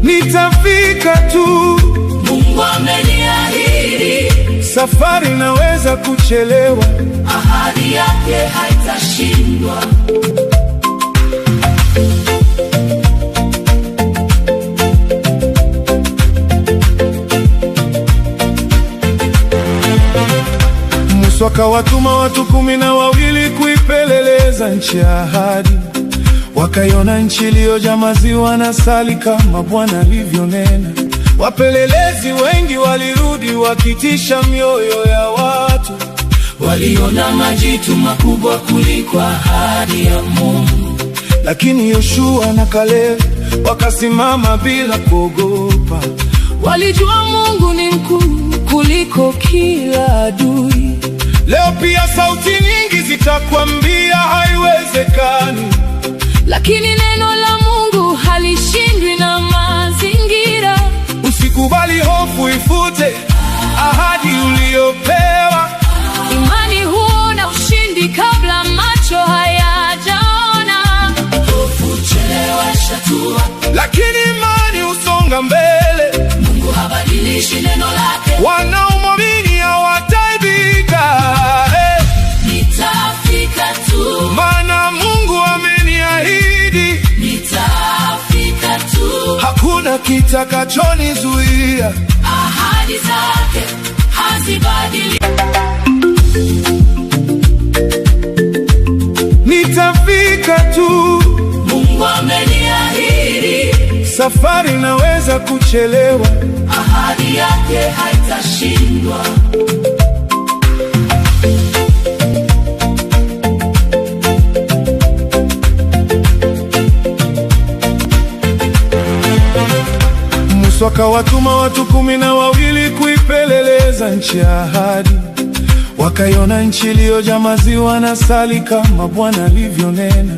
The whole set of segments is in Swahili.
Nitafika tu, Mungu ameniahidi. Safari naweza kuchelewa, ahadi yake haitashindwa. Musa akawatuma watu 12 kuipeleleza nchi ya ahadi. Wakaiona nchi iliyojaa maziwa na asali kama Bwana alivyonena. Wapelelezi wengi walirudi wakitisha mioyo ya watu. Waliona majitu makubwa kuliko ahadi ya Mungu. Lakini Yoshua na Kalebu wakasimama bila kuogopa. Walijua Mungu ni mkuu kuliko kila adui. Leo pia sauti nyingi zitakwambia haiwezekani, lakini neno la Mungu halishindwi na mazingira. Usikubali hofu ifute ahadi uliyopewa. Imani huona ushindi kabla macho hayajaona. Hofu chelewesha hatua, lakini imani husonga mbele. Mungu habadilishi neno lake. Wanaomwamini hawataibika. Nitafika tu, maana Mungu ameniahidi. Nitafika tu, hakuna kitakachonizuia. ahadi zake hazibadiliki. Nitafika tu, Mungu ameniahidi. Safari naweza kuchelewa, ahadi yake haitashindwa. Musa akawatuma watu 12 kuipeleleza nchi ya ahadi. Wakaiona nchi iliyojaa maziwa na asali kama Bwana alivyonena.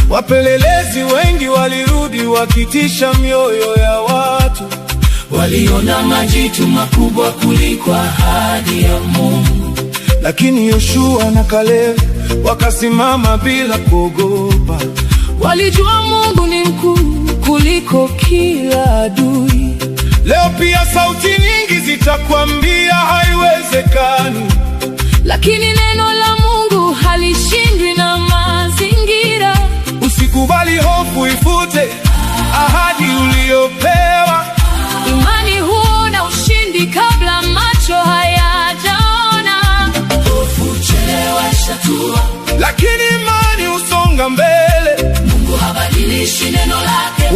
Wapelelezi wengi walirudi wakitisha mioyo ya watu. Waliona majitu makubwa kuliko ahadi ya Mungu. Lakini Yoshua na Kalebu wakasimama bila kuogopa. Walijua Mungu ni mkuu kuliko kila adui. Leo pia sauti nyingi zitakwambia haiwezekani, lakini neno la Mungu halishindwi na mazingira. Usikubali hofu ifute ahadi uliyopewa. Imani huona ushindi kabla macho hayajaona. Hofu chelewesha hatua, lakini imani husonga mbele. Mungu habadilishi neno lake.